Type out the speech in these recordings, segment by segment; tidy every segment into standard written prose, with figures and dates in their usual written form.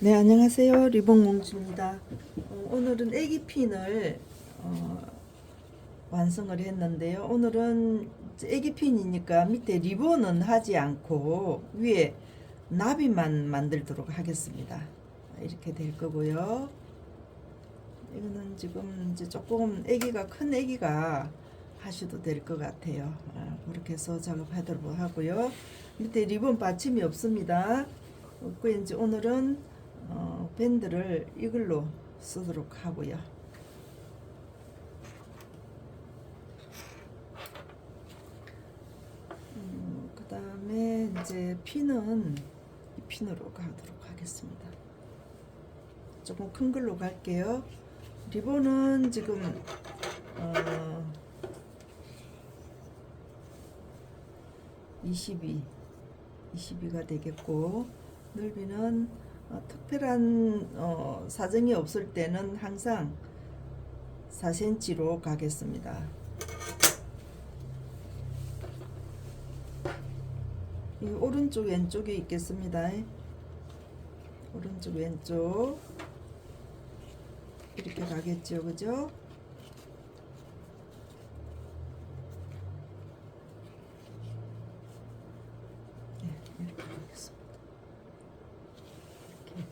네, 안녕하세요. 리본공주입니다. 오늘은 애기 핀을 완성을 했는데요. 오늘은 애기 핀이니까 밑에 리본은 하지 않고 위에 나비만 만들도록 하겠습니다. 이렇게 될 거고요. 이거는 지금 이제 조금 애기가 큰 애기가 하셔도 될 것 같아요. 그렇게 해서 작업하도록 하고요. 밑에 리본 받침이 없습니다. 없고 이제 오늘은 밴드를 이걸로 쓰도록 하고요. 그 다음에 이제 핀은 이 핀으로 가도록 하겠습니다. 조금 큰 걸로 갈게요. 리본은 지금 22가 되겠고, 넓이는 특별한 사정이 없을 때는 항상 4cm로 가겠습니다. 이 오른쪽 왼쪽에 있겠습니다. 오른쪽 왼쪽 이렇게 가겠죠, 그죠? 네, 이렇게 가겠습니다. 이렇게.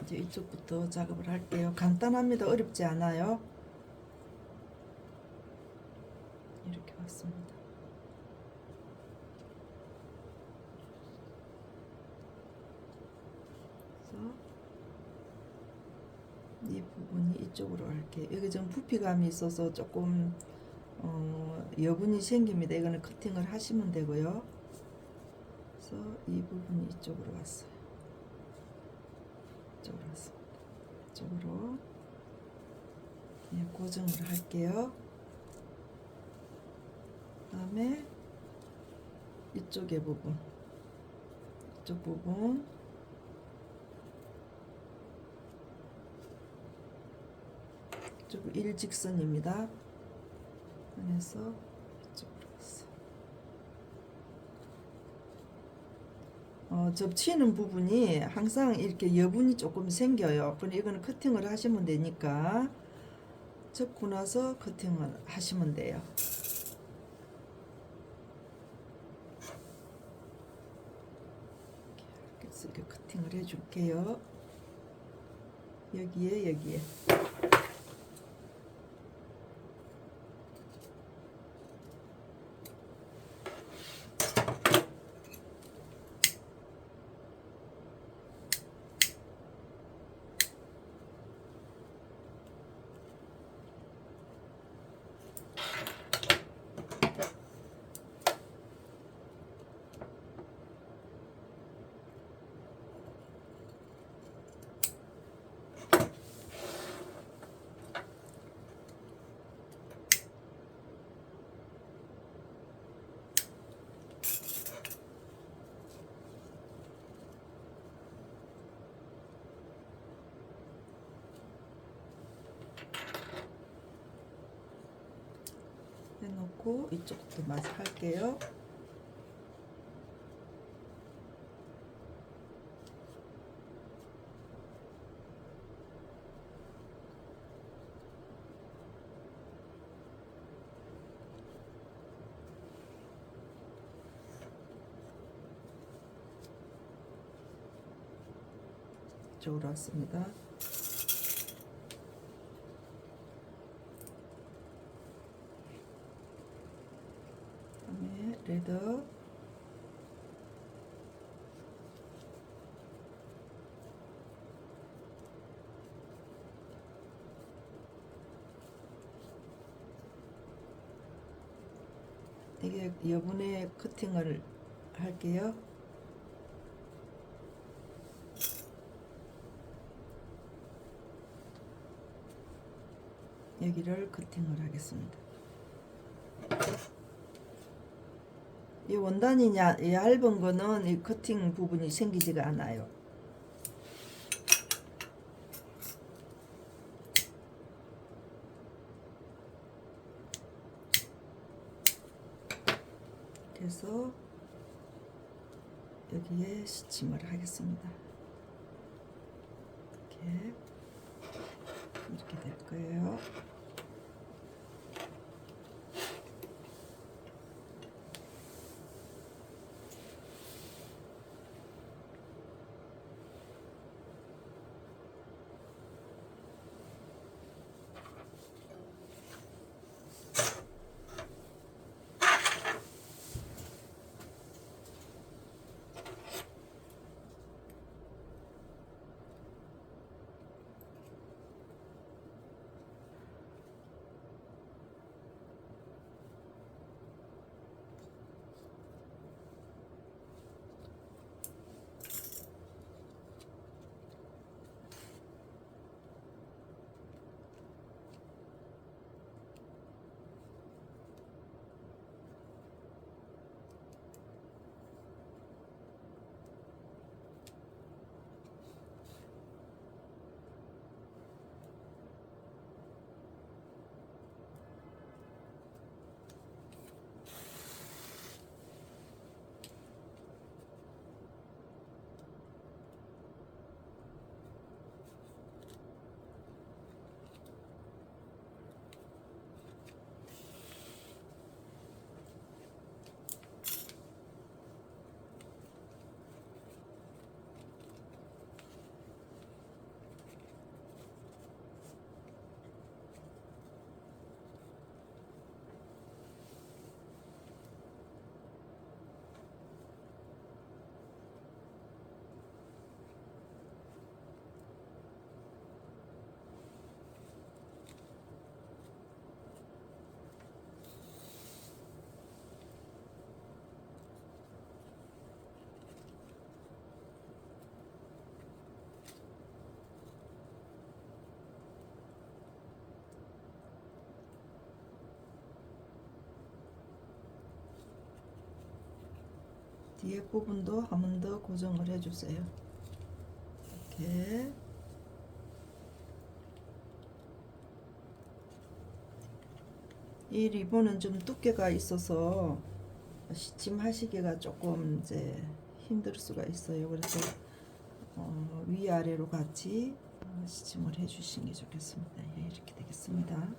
이제 이쪽부터 작업을 할게요. 간단합니다. 어렵지 않아요. 이렇게 왔습니다. 그래서 이 부분이 이쪽으로 할게요. 여기 좀 부피감이 있어서 조금 여분이 생깁니다. 이거는 커팅을 하시면 되고요. 그래서 이 부분이 이쪽으로 왔어요. 이쪽으로 왔습니다. 이쪽으로 고정을 할게요. 그 다음에 이쪽의 부분, 이쪽 부분 이쪽 일직선입니다. 그래서 이쪽으로 갔어요. 접치는 부분이 항상 이렇게 여분이 조금 생겨요. 근데 이거는 커팅을 하시면 되니까 접고 나서 커팅을 하시면 돼요. 이렇게 커팅을 해줄게요. 여기에 해놓고 이쪽도 마저 할게요. 이쪽으로 왔습니다. 그다음에 레더 이게 여분의 커팅을 할게요. 여기를 커팅을 하겠습니다. 이 원단이 얇은 거는 이 커팅 부분이 생기지가 않아요. 그래서 여기에 스침을 하겠습니다. 이렇게 될 거예요. 뒤에 부분도 한 번 더 고정을 해주세요. 이렇게. 이 리본은 좀 두께가 있어서 시침하시기가 조금 이제 힘들 수가 있어요. 그래서 위아래로 같이 시침을 해주시는 게 좋겠습니다. 예, 이렇게 되겠습니다.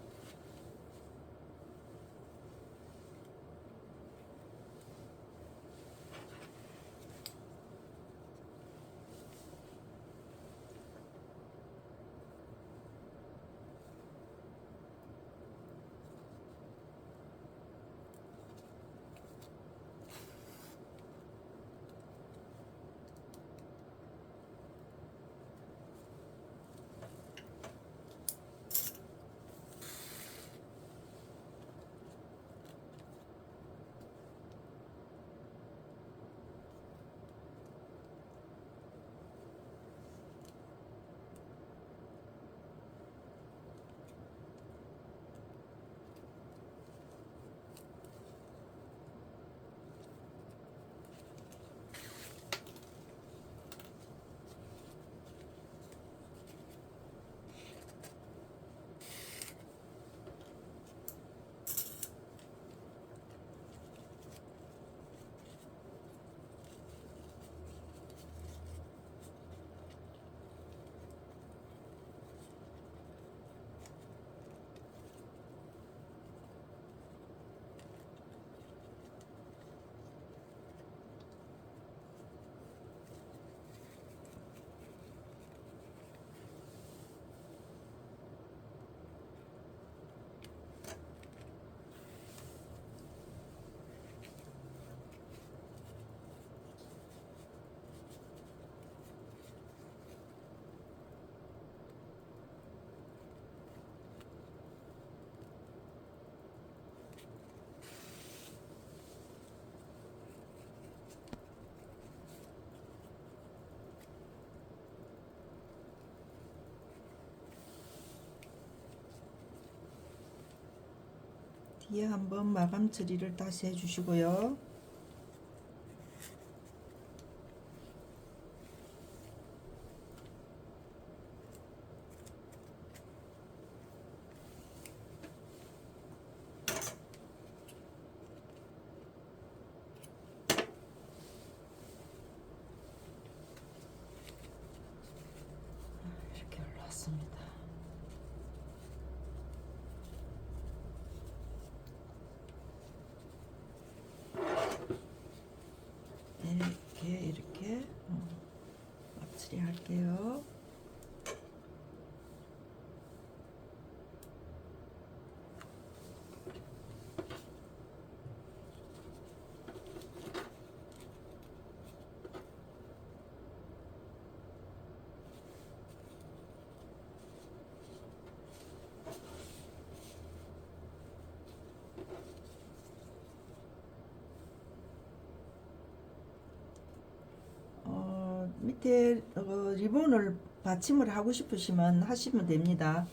뒤에 한번 마감 처리를 다시 해주시고요. 이렇게 있습니다. 이렇게 앞칠이 할게요. 밑에 리본을 받침을 하고 싶으시면 하시면 됩니다.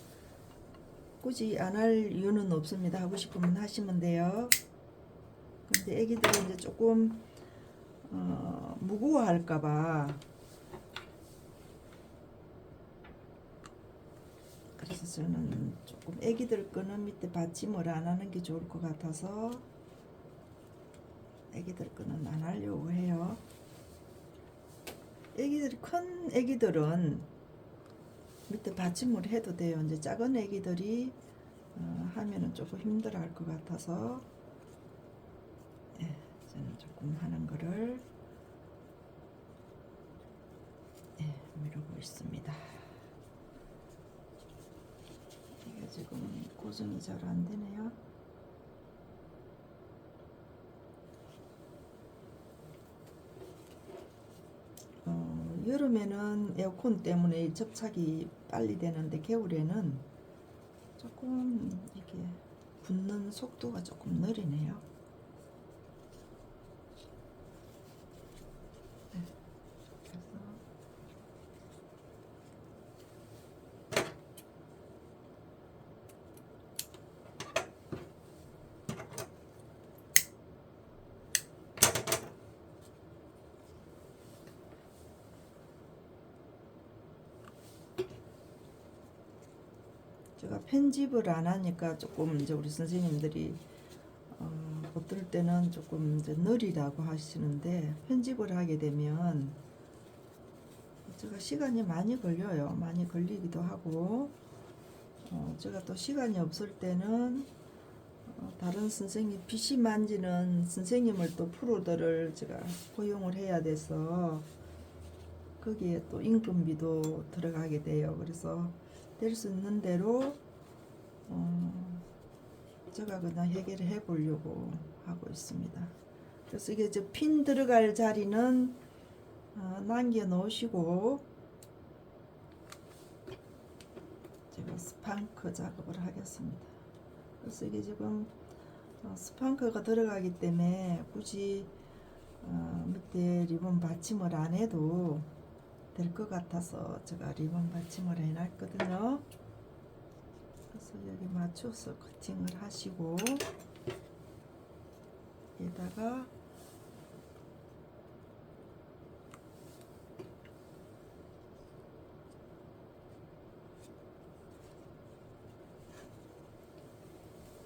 굳이 안 할 이유는 없습니다. 하고 싶으면 하시면 돼요. 근데 애기들은 이제 조금 무거워할까봐, 그래서 저는 조금 애기들 거는 밑에 받침을 안 하는 게 좋을 것 같아서 애기들 거는 안 하려고 해요. 애기들이, 큰 애기들은 밑에 받침을 해도 돼요. 이제 작은 애기들이 하면은 조금 힘들어 할 것 같아서, 예, 저는 조금 하는 거를, 예, 미루고 있습니다. 이게 지금 고정이 잘 안 되네요. 여름에는 에어컨 때문에 접착이 빨리 되는데 겨울에는 조금 이게 붙는 속도가 조금 느리네요. 네, 그래서 제가 편집을 안 하니까 조금 이제 우리 선생님들이 어떨 때는 조금 이제 느리다고 하시는데, 편집을 하게 되면 제가 시간이 많이 걸려요. 많이 걸리기도 하고, 제가 또 시간이 없을 때는 다른 선생님, PC 만지는 선생님을 또 프로들을 제가 고용을 해야 돼서 거기에 또 임금비도 들어가게 돼요. 그래서 될 수 있는 대로 제가 그냥 해결해 보려고 하고 있습니다. 그래서 이게 이제 핀 들어갈 자리는 남겨 놓으시고, 제가 스판크 작업을 하겠습니다. 그래서 이게 지금 스판크가 들어가기 때문에 굳이 밑에 리본 받침을 안 해도 될 것 같아서 제가 리본 받침을 해놨거든요. 그래서 여기 맞춰서 커팅을 하시고, 여기다가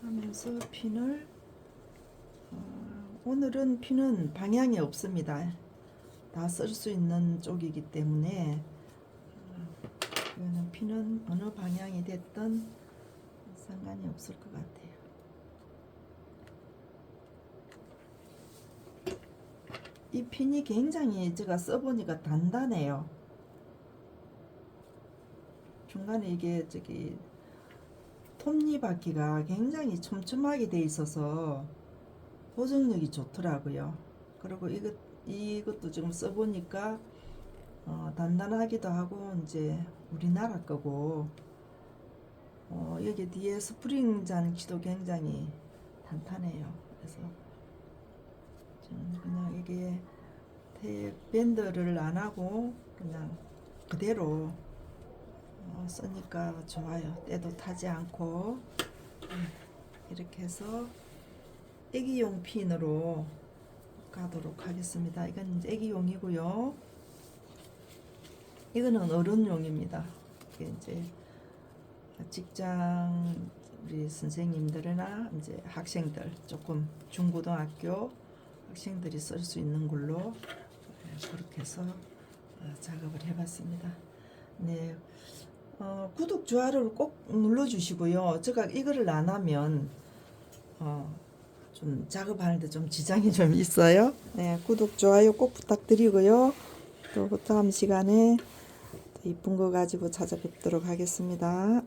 하면서 핀을, 오늘은 핀은 방향이 없습니다. 다 쓸 수 있는 쪽이기 때문에 이거는 핀은 어느 방향이 됐든 상관이 없을 것 같아요. 이 핀이 굉장히 제가 써보니까 단단해요. 중간에 이게 저기 톱니바퀴가 굉장히 촘촘하게 돼 있어서 고정력이 좋더라고요. 그리고 이것도 지금 써보니까 단단하기도 하고, 이제 우리나라 거고, 여기 뒤에 스프링 장치도 굉장히 탄탄해요. 그래서 저는 그냥 이게 밴드를 안 하고 그냥 그대로 쓰니까 좋아요. 때도 타지 않고. 이렇게 해서 애기용 핀으로 가도록 하겠습니다. 이건 이제 애기용이고요. 이거는 어른용입니다. 이게 이제 직장 우리 선생님들이나 이제 학생들, 조금 중고등학교 학생들이 쓸 수 있는 걸로 그렇게 해서 작업을 해봤습니다. 네, 구독, 좋아요를 꼭 눌러주시고요. 제가 이거를 안 하면 좀 작업하는데 좀 지장이 좀 있어요. 네, 구독, 좋아요 꼭 부탁드리고요. 또 다음 시간에 더 이쁜 거 가지고 찾아뵙도록 하겠습니다.